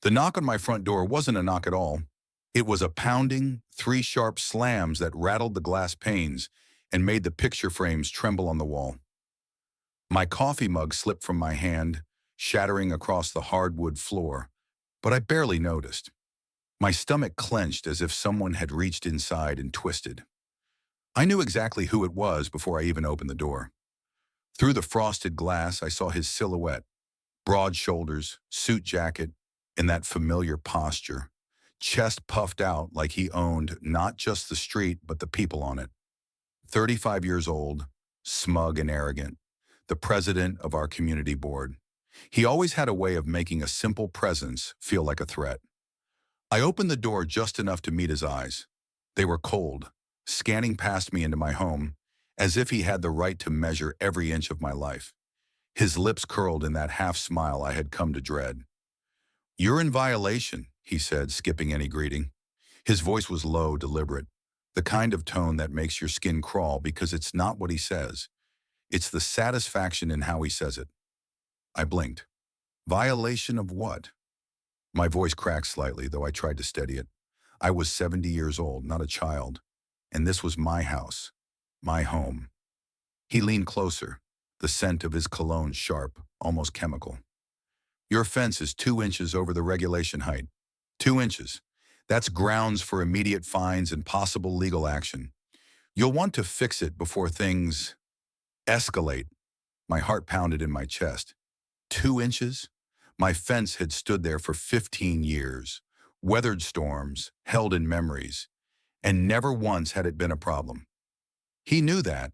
The knock on my front door wasn't a knock at all. It was a pounding, three sharp slams that rattled the glass panes and made the picture frames tremble on the wall. My coffee mug slipped from my hand, shattering across the hardwood floor, but I barely noticed. My stomach clenched as if someone had reached inside and twisted. I knew exactly who it was before I even opened the door. Through the frosted glass, I saw his silhouette, broad shoulders, suit jacket, and that familiar posture, chest puffed out like he owned not just the street but the people on it. 35 years old, smug and arrogant, the president of our community board. He always had a way of making a simple presence feel like a threat. I opened the door just enough to meet his eyes. They were cold, scanning past me into my home, as if he had the right to measure every inch of my life. His lips curled in that half-smile I had come to dread. "You're in violation," he said, skipping any greeting. His voice was low, deliberate, the kind of tone that makes your skin crawl because it's not what he says. It's the satisfaction in how he says it. I blinked. Violation of what? My voice cracked slightly, though I tried to steady it. I was 70 years old, not a child, and this was my house, my home. He leaned closer, the scent of his cologne sharp, almost chemical. "Your fence is 2 inches over the regulation height. 2 inches. That's grounds for immediate fines and possible legal action. You'll want to fix it before things escalate." My heart pounded in my chest. 2 inches? My fence had stood there for 15 years, weathered storms, held in memories, and never once had it been a problem. He knew that.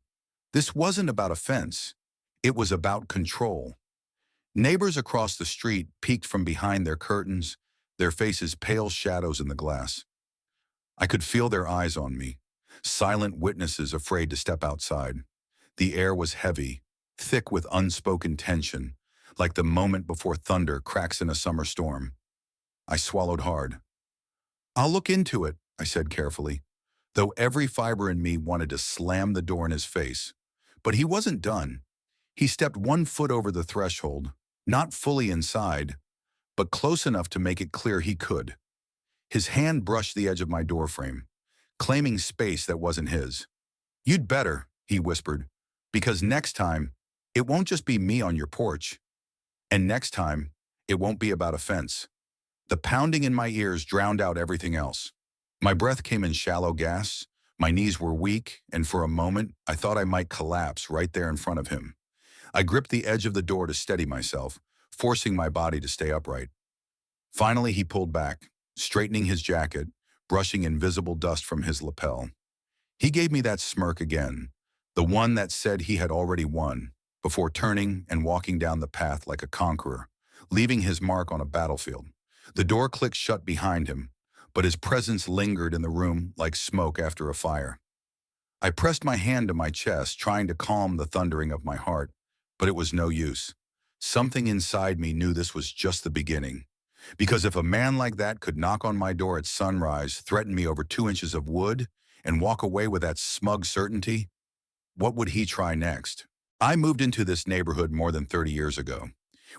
This wasn't about a fence. It was about control. Neighbors across the street peeked from behind their curtains, their faces pale shadows in the glass. I could feel their eyes on me, silent witnesses afraid to step outside. The air was heavy, thick with unspoken tension, like the moment before thunder cracks in a summer storm. I swallowed hard. "I'll look into it," I said carefully, though every fiber in me wanted to slam the door in his face. But he wasn't done. He stepped 1 foot over the threshold, not fully inside, but close enough to make it clear he could. His hand brushed the edge of my doorframe, claiming space that wasn't his. "You'd better," he whispered, "because next time, it won't just be me on your porch. And next time, it won't be about a fence." The pounding in my ears drowned out everything else. My breath came in shallow gasps, my knees were weak, and for a moment, I thought I might collapse right there in front of him. I gripped the edge of the door to steady myself, forcing my body to stay upright. Finally, he pulled back, straightening his jacket, brushing invisible dust from his lapel. He gave me that smirk again, the one that said he had already won, before turning and walking down the path like a conqueror, leaving his mark on a battlefield. The door clicked shut behind him, but his presence lingered in the room like smoke after a fire. I pressed my hand to my chest, trying to calm the thundering of my heart, but it was no use. Something inside me knew this was just the beginning. Because if a man like that could knock on my door at sunrise, threaten me over 2 inches of wood, and walk away with that smug certainty, what would he try next? I moved into this neighborhood more than 30 years ago,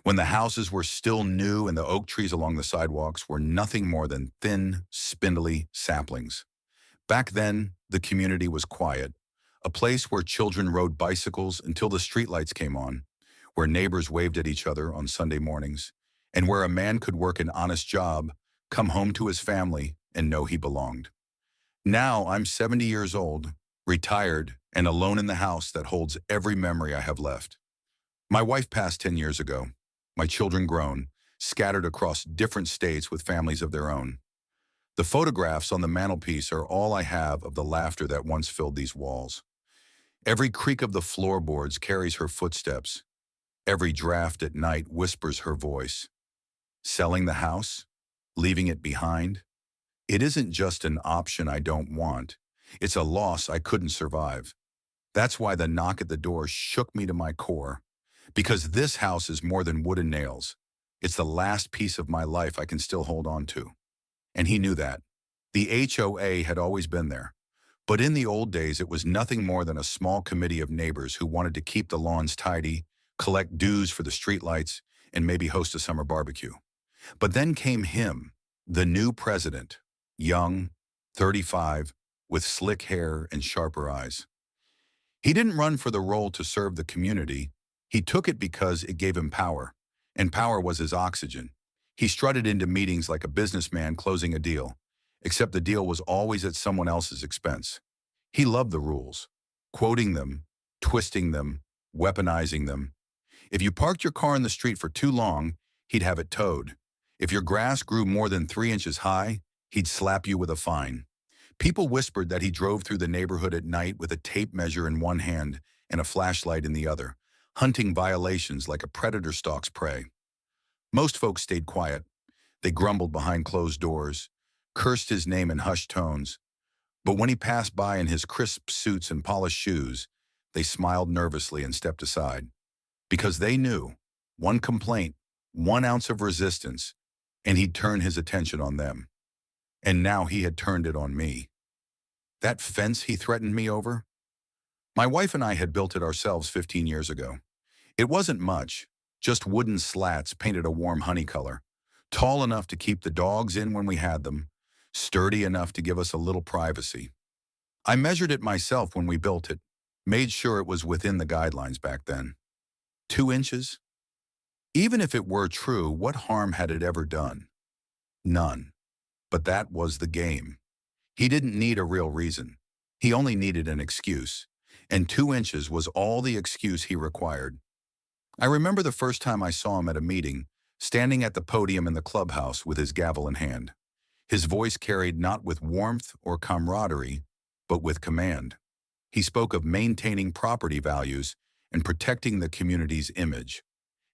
when the houses were still new and the oak trees along the sidewalks were nothing more than thin, spindly saplings. Back then, the community was quiet, a place where children rode bicycles until the streetlights came on, where neighbors waved at each other on Sunday mornings, and where a man could work an honest job, come home to his family, and know he belonged. Now I'm 70 years old, retired, and alone in the house that holds every memory I have left. My wife passed 10 years ago, my children grown, scattered across different states with families of their own. The photographs on the mantelpiece are all I have of the laughter that once filled these walls. Every creak of the floorboards carries her footsteps. Every draft at night whispers her voice. Selling the house? Leaving it behind? It isn't just an option I don't want. It's a loss I couldn't survive. That's why the knock at the door shook me to my core. Because this house is more than wood and nails. It's the last piece of my life I can still hold on to. And he knew that. The HOA had always been there. But in the old days, it was nothing more than a small committee of neighbors who wanted to keep the lawns tidy, collect dues for the streetlights, and maybe host a summer barbecue. But then came him, the new president, young, 35, with slick hair and sharper eyes. He didn't run for the role to serve the community. He took it because it gave him power, and power was his oxygen. He strutted into meetings like a businessman closing a deal, except the deal was always at someone else's expense. He loved the rules, quoting them, twisting them, weaponizing them. If you parked your car in the street for too long, he'd have it towed. If your grass grew more than 3 inches high, he'd slap you with a fine. People whispered that he drove through the neighborhood at night with a tape measure in one hand and a flashlight in the other, hunting violations like a predator stalks prey. Most folks stayed quiet. They grumbled behind closed doors, cursed his name in hushed tones. But when he passed by in his crisp suits and polished shoes, they smiled nervously and stepped aside. Because they knew, one complaint, 1 ounce of resistance, and he'd turn his attention on them. And now he had turned it on me. That fence he threatened me over? My wife and I had built it ourselves 15 years ago. It wasn't much, just wooden slats painted a warm honey color, tall enough to keep the dogs in when we had them, sturdy enough to give us a little privacy. I measured it myself when we built it, made sure it was within the guidelines back then. 2 inches? Even if it were true, what harm had it ever done? None. But that was the game. He didn't need a real reason. He only needed an excuse. And 2 inches was all the excuse he required. I remember the first time I saw him at a meeting, standing at the podium in the clubhouse with his gavel in hand. His voice carried not with warmth or camaraderie, but with command. He spoke of maintaining property values and protecting the community's image.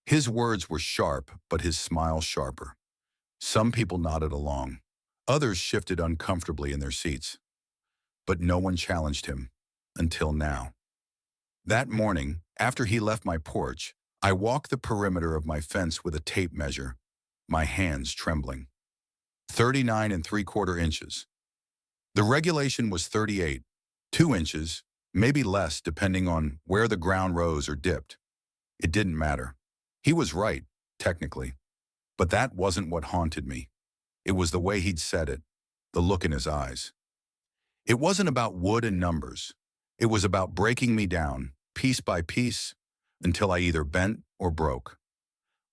His words were sharp, but his smile sharper. Some people nodded along. Others shifted uncomfortably in their seats. But no one challenged him, until now. That morning, after he left my porch, I walked the perimeter of my fence with a tape measure, my hands trembling. 39 3/4 inches. The regulation was 38, 2 inches, maybe less depending on where the ground rose or dipped. It didn't matter. He was right, technically. But that wasn't what haunted me. It was the way he'd said it, the look in his eyes. It wasn't about wood and numbers. It was about breaking me down, piece by piece, until I either bent or broke.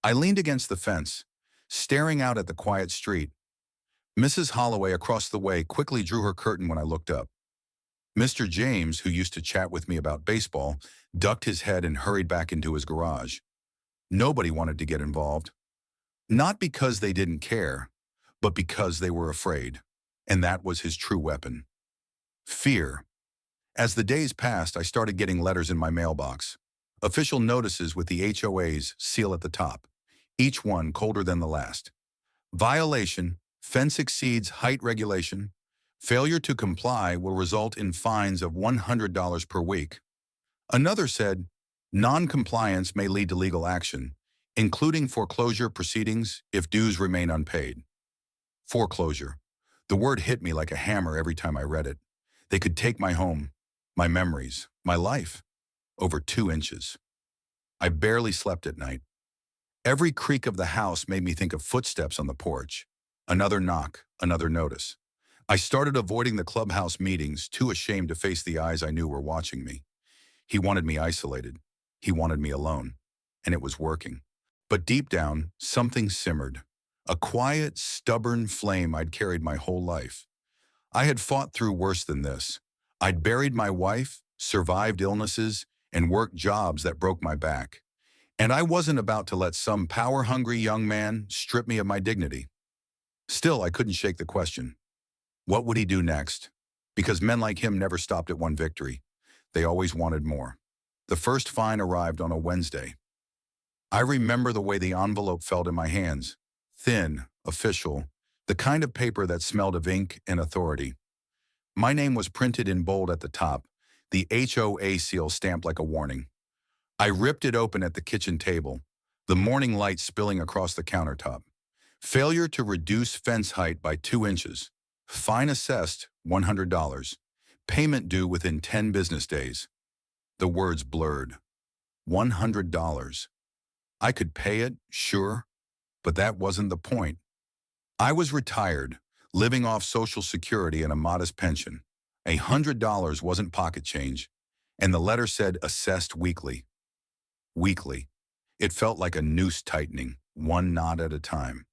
I leaned against the fence, staring out at the quiet street. Mrs. Holloway across the way quickly drew her curtain when I looked up. Mr. James, who used to chat with me about baseball, ducked his head and hurried back into his garage. Nobody wanted to get involved. Not because they didn't care, but because they were afraid. And that was his true weapon. Fear. As the days passed, I started getting letters in my mailbox. Official notices with the HOA's seal at the top, each one colder than the last. Violation, fence exceeds height regulation. Failure to comply will result in fines of $100 per week. Another said, non-compliance may lead to legal action, including foreclosure proceedings if dues remain unpaid. Foreclosure. The word hit me like a hammer every time I read it. They could take my home, my memories, my life, over 2 inches. I barely slept at night. Every creak of the house made me think of footsteps on the porch. Another knock, another notice. I started avoiding the clubhouse meetings, too ashamed to face the eyes I knew were watching me. He wanted me isolated. He wanted me alone. And it was working. But deep down, something simmered. A quiet, stubborn flame I'd carried my whole life. I had fought through worse than this. I'd buried my wife, survived illnesses, and worked jobs that broke my back. And I wasn't about to let some power-hungry young man strip me of my dignity. Still, I couldn't shake the question. What would he do next? Because men like him never stopped at one victory. They always wanted more. The first fine arrived on a Wednesday. I remember the way the envelope felt in my hands. Thin, official, the kind of paper that smelled of ink and authority. My name was printed in bold at the top, the HOA seal stamped like a warning. I ripped it open at the kitchen table, the morning light spilling across the countertop. Failure to reduce fence height by 2 inches. Fine assessed, $100. Payment due within 10 business days. The words blurred. $100. I could pay it, sure, But that wasn't the point. I was retired, living off Social Security and a modest pension. $100 wasn't pocket change, and the letter said assessed weekly. Weekly. It felt like a noose tightening, one knot at a time.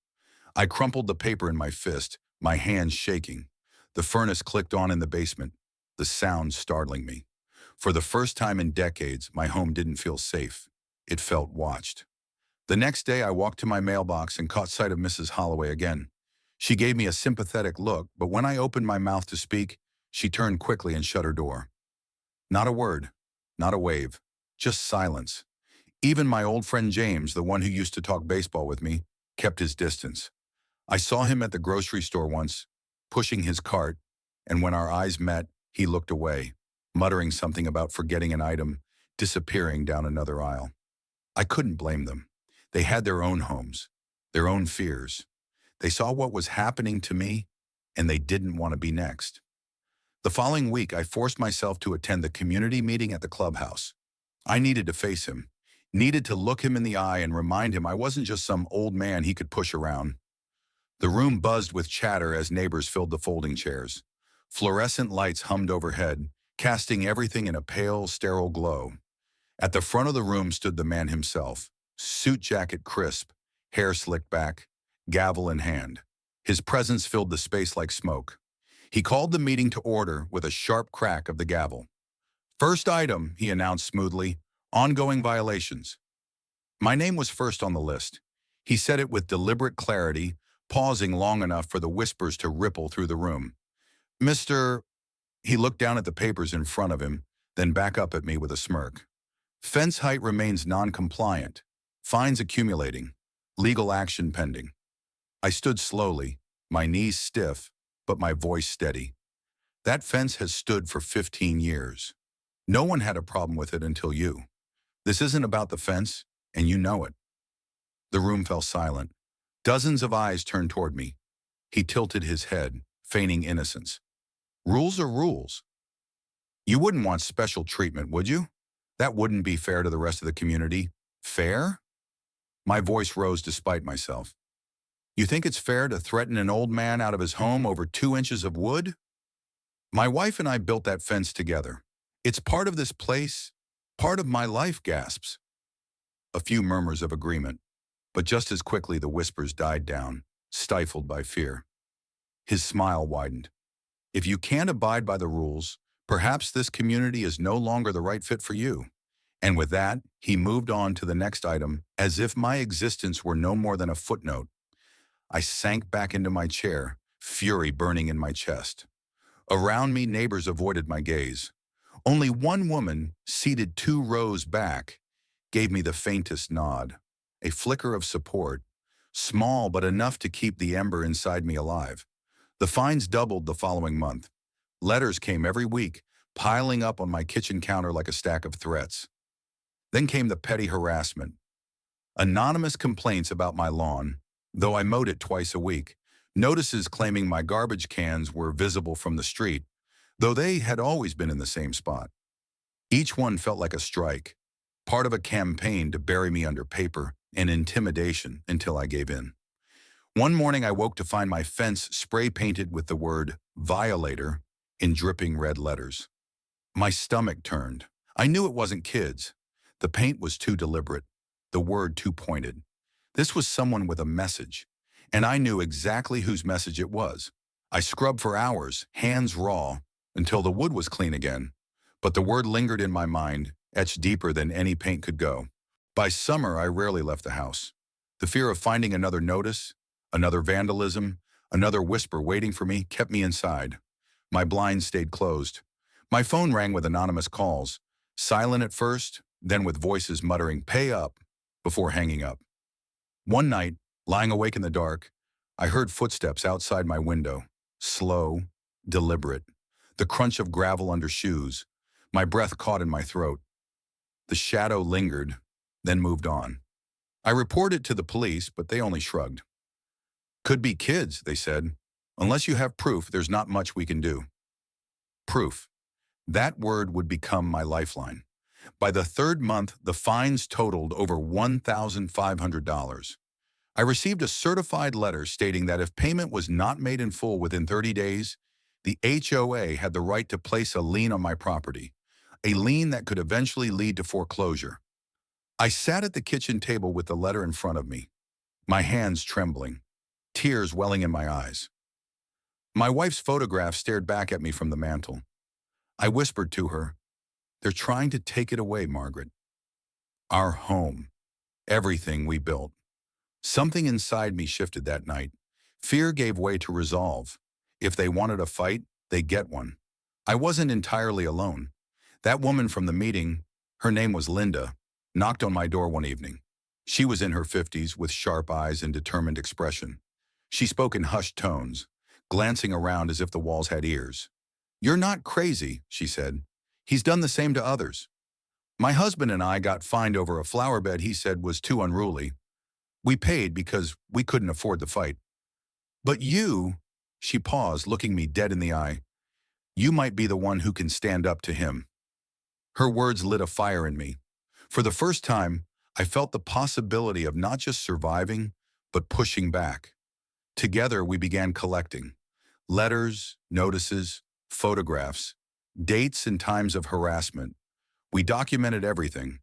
I crumpled the paper in my fist, my hands shaking. The furnace clicked on in the basement, the sound startling me. For the first time in decades, my home didn't feel safe. It felt watched. The next day, I walked to my mailbox and caught sight of Mrs. Holloway again. She gave me a sympathetic look, but when I opened my mouth to speak, she turned quickly and shut her door. Not a word, not a wave, just silence. Even my old friend James, the one who used to talk baseball with me, kept his distance. I saw him at the grocery store once, pushing his cart, and when our eyes met, he looked away, muttering something about forgetting an item, disappearing down another aisle. I couldn't blame them. They had their own homes, their own fears. They saw what was happening to me, and they didn't want to be next. The following week, I forced myself to attend the community meeting at the clubhouse. I needed to face him, needed to look him in the eye and remind him I wasn't just some old man he could push around. The room buzzed with chatter as neighbors filled the folding chairs. Fluorescent lights hummed overhead, casting everything in a pale, sterile glow. At the front of the room stood the man himself, suit jacket crisp, hair slicked back, gavel in hand. His presence filled the space like smoke. He called the meeting to order with a sharp crack of the gavel. First item, he announced smoothly, ongoing violations. My name was first on the list. He said it with deliberate clarity, pausing long enough for the whispers to ripple through the room. Mr. He looked down at the papers in front of him, then back up at me with a smirk. Fence height remains non-compliant. Fines accumulating. Legal action pending. I stood slowly, my knees stiff, but my voice steady. That fence has stood for 15 years. No one had a problem with it until you. This isn't about the fence, and you know it. The room fell silent. Dozens of eyes turned toward me. He tilted his head, feigning innocence. Rules are rules. You wouldn't want special treatment, would you? That wouldn't be fair to the rest of the community. Fair? My voice rose despite myself. You think it's fair to threaten an old man out of his home over 2 inches of wood? My wife and I built that fence together. It's part of this place, part of my life, gasps. A few murmurs of agreement, but just as quickly the whispers died down, stifled by fear. His smile widened. If you can't abide by the rules, perhaps this community is no longer the right fit for you. And with that, he moved on to the next item, as if my existence were no more than a footnote. I sank back into my chair, fury burning in my chest. Around me, neighbors avoided my gaze. Only one woman, seated 2 rows back, gave me the faintest nod, a flicker of support, small but enough to keep the ember inside me alive. The fines doubled the following month. Letters came every week, piling up on my kitchen counter like a stack of threats. Then came the petty harassment. Anonymous complaints about my lawn, though I mowed it twice a week. Notices claiming my garbage cans were visible from the street, though they had always been in the same spot. Each one felt like a strike, part of a campaign to bury me under paper and intimidation until I gave in. One morning I woke to find my fence spray painted with the word violator in dripping red letters. My stomach turned. I knew it wasn't kids. The paint was too deliberate, the word too pointed. This was someone with a message, and I knew exactly whose message it was. I scrubbed for hours, hands raw, until the wood was clean again, but the word lingered in my mind, etched deeper than any paint could go. By summer, I rarely left the house. The fear of finding another notice, another vandalism, another whisper waiting for me kept me inside. My blinds stayed closed. My phone rang with anonymous calls, silent at first, then with voices muttering, "Pay up," before hanging up. One night, lying awake in the dark, I heard footsteps outside my window, slow, deliberate, the crunch of gravel under shoes. My breath caught in my throat. The shadow lingered, then moved on. I reported to the police, but they only shrugged. Could be kids, they said. Unless you have proof, there's not much we can do. Proof. That word would become my lifeline. By the 3rd month, the fines totaled over $1,500. I received a certified letter stating that if payment was not made in full within 30 days, the HOA had the right to place a lien on my property, a lien that could eventually lead to foreclosure. I sat at the kitchen table with the letter in front of me, my hands trembling, tears welling in my eyes. My wife's photograph stared back at me from the mantel. I whispered to her, "They're trying to take it away, Margaret. Our home, everything we built." Something inside me shifted that night. Fear gave way to resolve. If they wanted a fight, they get one. I wasn't entirely alone. That woman from the meeting, her name was Linda, knocked on my door one evening. She was in her 50s with sharp eyes and determined expression. She spoke in hushed tones, glancing around as if the walls had ears. "You're not crazy," she said. "He's done the same to others. My husband and I got fined over a flower bed he said was too unruly. We paid because we couldn't afford the fight. But you," she paused, looking me dead in the eye, "you might be the one who can stand up to him." Her words lit a fire in me. For the first time, I felt the possibility of not just surviving, but pushing back. Together, we began collecting letters, notices, photographs, dates and times of harassment. We documented everything.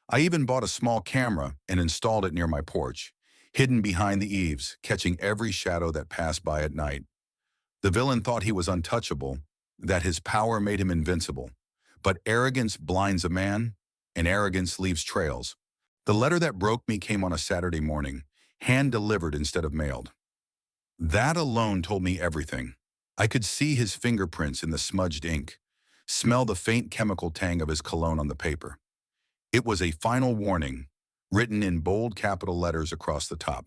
I even bought a small camera and installed it near my porch, hidden behind the eaves, catching every shadow that passed by at night. The villain thought he was untouchable, that his power made him invincible. But arrogance blinds a man, and arrogance leaves trails. The letter that broke me came on a Saturday morning, hand-delivered instead of mailed. That alone told me everything. I could see his fingerprints in the smudged ink, smell the faint chemical tang of his cologne on the paper. It was a final warning, written in bold capital letters across the top.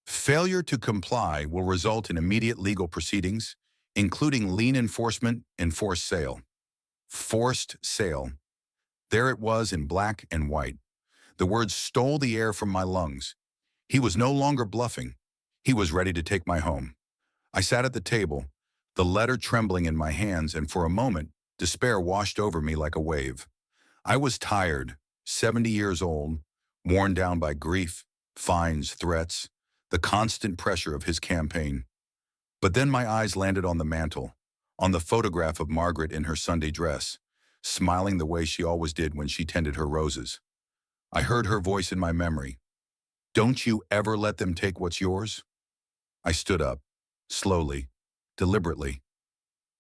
Failure to comply will result in immediate legal proceedings, including lien enforcement and forced sale. Forced sale. There it was in black and white. The words stole the air from my lungs. He was no longer bluffing. He was ready to take my home. I sat at the table, the letter trembling in my hands, and for a moment, despair washed over me like a wave. I was tired, 70 years old, worn down by grief, fines, threats, the constant pressure of his campaign. But then my eyes landed on the mantel, on the photograph of Margaret in her Sunday dress, smiling the way she always did when she tended her roses. I heard her voice in my memory. "Don't you ever let them take what's yours?" I stood up, slowly, deliberately.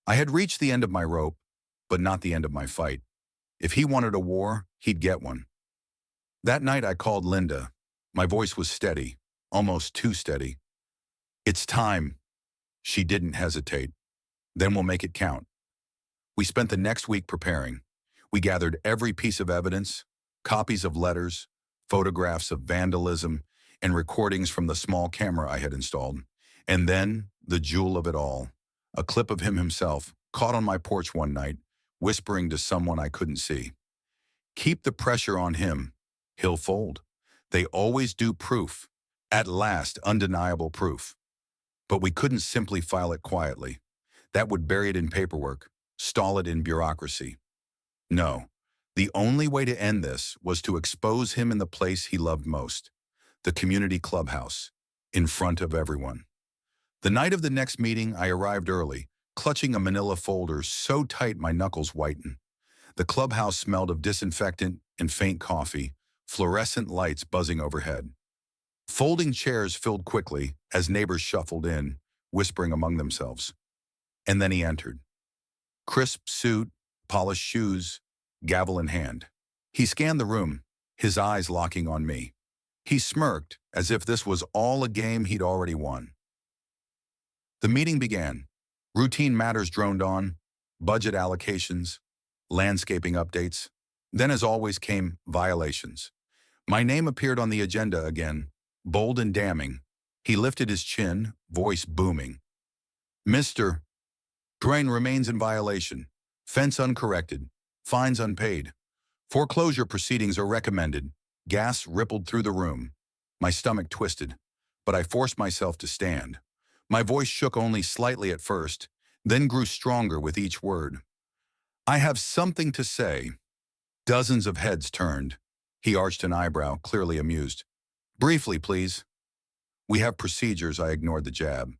I had reached the end of my rope, but not the end of my fight. If he wanted a war, he'd get one. That night I called Linda. My voice was steady, almost too steady. "It's time." She didn't hesitate. "Then we'll make it count." We spent the next week preparing. We gathered every piece of evidence, copies of letters, photographs of vandalism, and recordings from the small camera I had installed. And then, the jewel of it all, a clip of him himself, caught on my porch one night, whispering to someone I couldn't see. "Keep the pressure on him. He'll fold. They always do proof. At last, undeniable proof." But we couldn't simply file it quietly. That would bury it in paperwork, stall it in bureaucracy. No, the only way to end this was to expose him in the place he loved most, the community clubhouse, in front of everyone. The night of the next meeting, I arrived early, clutching a manila folder so tight my knuckles whitened. The clubhouse smelled of disinfectant and faint coffee, fluorescent lights buzzing overhead. Folding chairs filled quickly as neighbors shuffled in, whispering among themselves. And then he entered. Crisp suit, polished shoes, gavel in hand. He scanned the room, his eyes locking on me. He smirked, as if this was all a game he'd already won. The meeting began. Routine matters droned on, budget allocations, landscaping updates. Then, as always, came violations. My name appeared on the agenda again, bold and damning. He lifted his chin, voice booming. "Mr. Drain remains in violation. Fence uncorrected. Fines unpaid. Foreclosure proceedings are recommended." Gas rippled through the room. My stomach twisted, but I forced myself to stand. My voice shook only slightly at first, then grew stronger with each word. "I have something to say." Dozens of heads turned. He arched an eyebrow, clearly amused. "Briefly, please." We have procedures. I ignored the jab.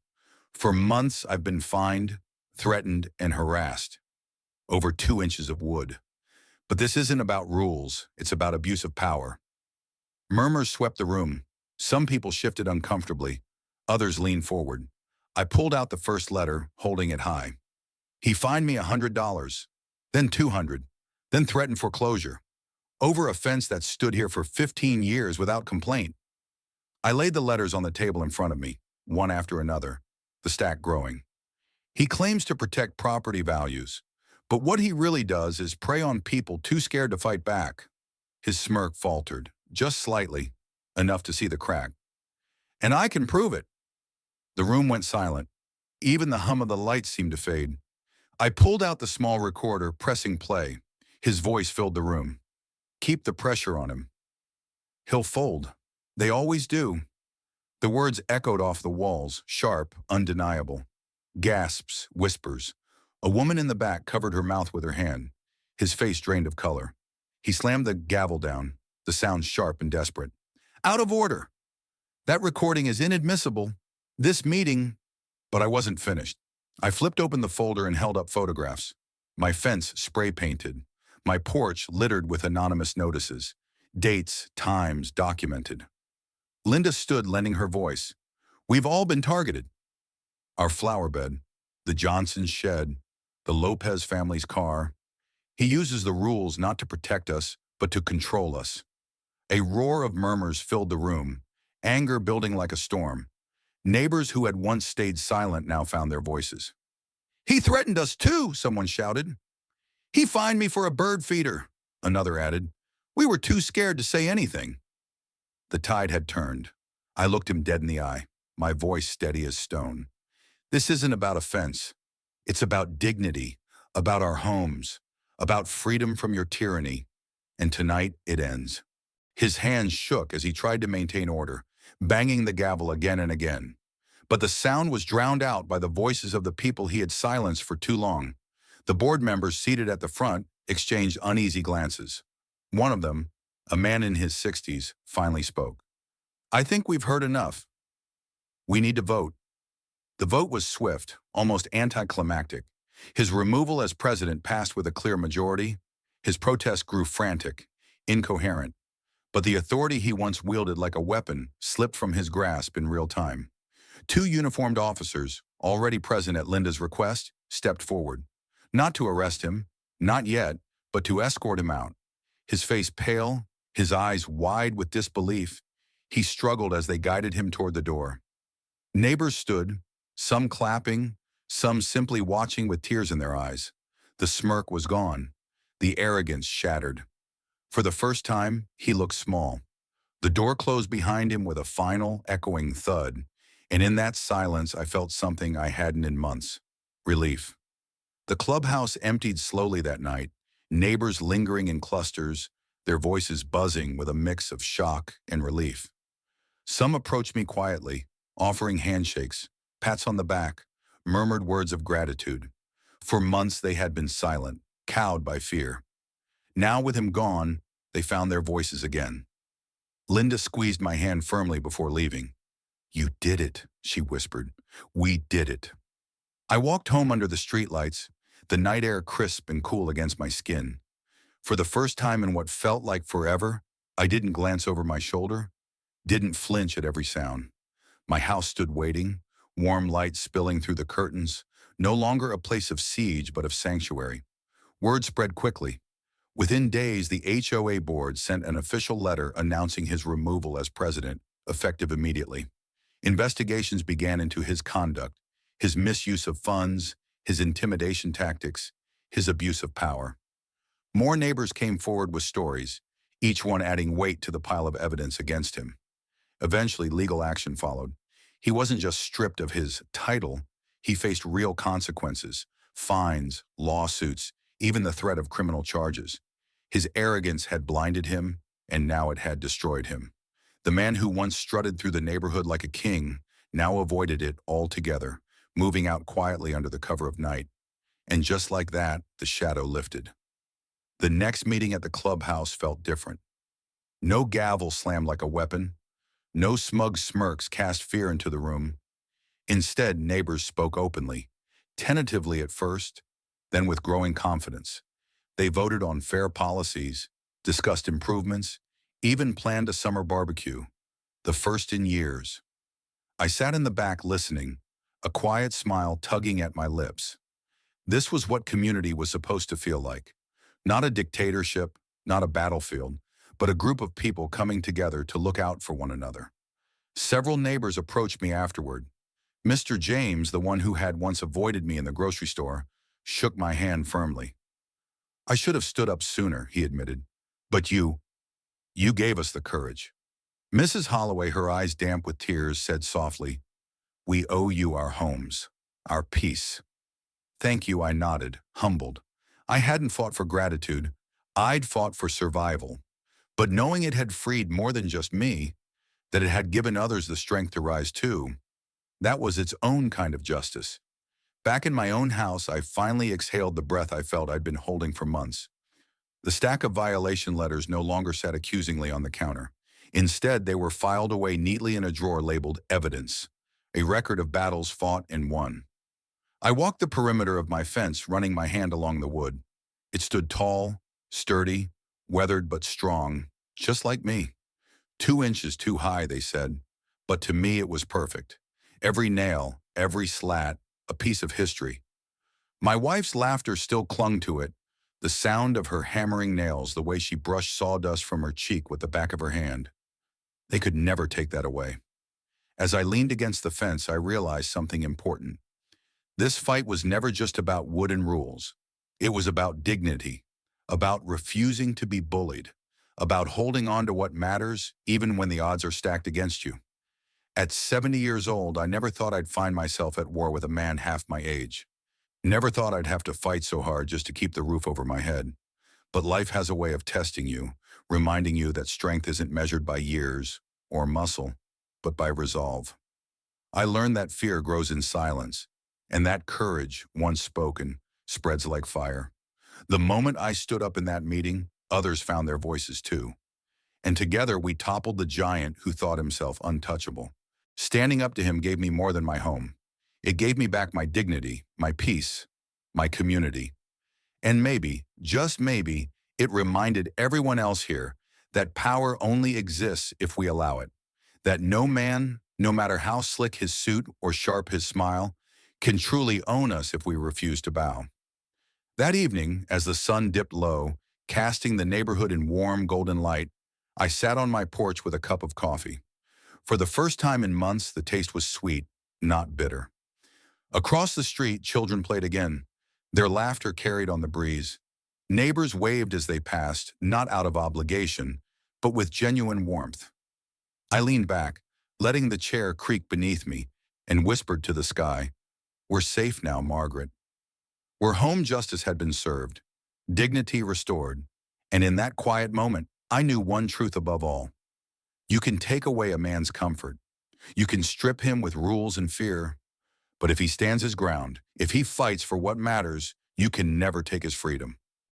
For months, I've been fined, threatened, and harassed. Over 2 inches of wood. But this isn't about rules. It's about abuse of power. Murmurs swept the room. Some people shifted uncomfortably. Others leaned forward. I pulled out the first letter, holding it high. He fined me $100, then $200, then threatened foreclosure, over a fence that stood here for 15 years without complaint. I laid the letters on the table in front of me, one after another, the stack growing. He claims to protect property values, but what he really does is prey on people too scared to fight back. His smirk faltered, just slightly, enough to see the crack. And I can prove it. The room went silent. Even the hum of the lights seemed to fade. I pulled out the small recorder, pressing play. His voice filled the room. Keep the pressure on him. He'll fold. They always do. The words echoed off the walls, sharp, undeniable. Gasps, whispers. A woman in the back covered her mouth with her hand. His face drained of color. He slammed the gavel down, the sound sharp and desperate. Out of order. That recording is inadmissible. This meeting. But I wasn't finished. I flipped open the folder and held up photographs. My fence spray-painted. My porch littered with anonymous notices. Dates, times, documented. Linda stood, lending her voice. We've all been targeted. Our flower bed, the Johnson's shed, the Lopez family's car. He uses the rules not to protect us, but to control us. A roar of murmurs filled the room, anger building like a storm. Neighbors who had once stayed silent now found their voices. He threatened us too, someone shouted. He fined me for a bird feeder, another added. We were too scared to say anything. The tide had turned. I looked him dead in the eye, my voice steady as stone. This isn't about offense. It's about dignity, about our homes, about freedom from your tyranny. And tonight it ends. His hands shook as he tried to maintain order, banging the gavel again and again. But the sound was drowned out by the voices of the people he had silenced for too long. The board members seated at the front exchanged uneasy glances. One of them, a man in his 60s, finally spoke. I think we've heard enough. We need to vote. The vote was swift, almost anticlimactic. His removal as president passed with a clear majority. His protest grew frantic, incoherent. But the authority he once wielded like a weapon slipped from his grasp in real time. 2 uniformed officers, already present at Linda's request, stepped forward. Not to arrest him, not yet, but to escort him out. His face pale, his eyes wide with disbelief, he struggled as they guided him toward the door. Neighbors stood, some clapping, some simply watching with tears in their eyes. The smirk was gone, the arrogance shattered. For the first time, he looked small. The door closed behind him with a final, echoing thud, and in that silence I felt something I hadn't in months. Relief. The clubhouse emptied slowly that night, neighbors lingering in clusters, their voices buzzing with a mix of shock and relief. Some approached me quietly, offering handshakes, pats on the back, murmured words of gratitude. For months they had been silent, cowed by fear. Now with him gone, they found their voices again. Linda squeezed my hand firmly before leaving. You did it, she whispered. We did it. I walked home under the streetlights, the night air crisp and cool against my skin. For the first time in what felt like forever, I didn't glance over my shoulder, didn't flinch at every sound. My house stood waiting, warm light spilling through the curtains, no longer a place of siege but of sanctuary. Word spread quickly. Within days, the HOA board sent an official letter announcing his removal as president, effective immediately. Investigations began into his conduct, his misuse of funds, his intimidation tactics, his abuse of power. More neighbors came forward with stories, each one adding weight to the pile of evidence against him. Eventually, legal action followed. He wasn't just stripped of his title, he faced real consequences, fines, lawsuits, even the threat of criminal charges. His arrogance had blinded him, and now it had destroyed him. The man who once strutted through the neighborhood like a king now avoided it altogether, moving out quietly under the cover of night. And just like that, the shadow lifted. The next meeting at the clubhouse felt different. No gavel slammed like a weapon, No smug smirks cast fear into the room. Instead, neighbors spoke openly, tentatively at first, then with growing confidence. They voted on fair policies, discussed improvements, even planned a summer barbecue, the first in years. I sat in the back listening, a quiet smile tugging at my lips. This was what community was supposed to feel like. Not a dictatorship, not a battlefield, but a group of people coming together to look out for one another. Several neighbors approached me afterward. Mr. James, the one who had once avoided me in the grocery store, shook my hand firmly. I should have stood up sooner, he admitted. But you gave us the courage. Mrs. Holloway, her eyes damp with tears, said softly, "We owe you our homes, our peace." "Thank you," I nodded, humbled. I hadn't fought for gratitude. I'd fought for survival. But knowing it had freed more than just me, that it had given others the strength to rise too, that was its own kind of justice. Back in my own house, I finally exhaled the breath I felt I'd been holding for months. The stack of violation letters no longer sat accusingly on the counter. Instead, they were filed away neatly in a drawer labeled evidence, a record of battles fought and won. I walked the perimeter of my fence, running my hand along the wood. It stood tall, sturdy, weathered but strong, just like me. 2 inches too high, they said, but to me it was perfect. Every nail, every slat, a piece of history. My wife's laughter still clung to it, the sound of her hammering nails, the way she brushed sawdust from her cheek with the back of her hand. They could never take that away. As I leaned against the fence, I realized something important. This fight was never just about wood and rules. It was about dignity, about refusing to be bullied, about holding on to what matters even when the odds are stacked against you. At 70 years old, I never thought I'd find myself at war with a man half my age. Never thought I'd have to fight so hard just to keep the roof over my head. But life has a way of testing you, reminding you that strength isn't measured by years or muscle, but by resolve. I learned that fear grows in silence, and that courage, once spoken, spreads like fire. The moment I stood up in that meeting, others found their voices too. And together we toppled the giant who thought himself untouchable. Standing up to him gave me more than my home. It gave me back my dignity, my peace, my community. And maybe, just maybe, it reminded everyone else here that power only exists if we allow it. That no man, no matter how slick his suit or sharp his smile, can truly own us if we refuse to bow. That evening, as the sun dipped low, casting the neighborhood in warm golden light, I sat on my porch with a cup of coffee. For the first time in months, the taste was sweet, not bitter. Across the street, children played again. Their laughter carried on the breeze. Neighbors waved as they passed, not out of obligation, but with genuine warmth. I leaned back, letting the chair creak beneath me, and whispered to the sky, "We're safe now, Margaret." Where home justice had been served, dignity restored, and in that quiet moment, I knew one truth above all. You can take away a man's comfort. You can strip him with rules and fear. But if he stands his ground, if he fights for what matters, you can never take his freedom.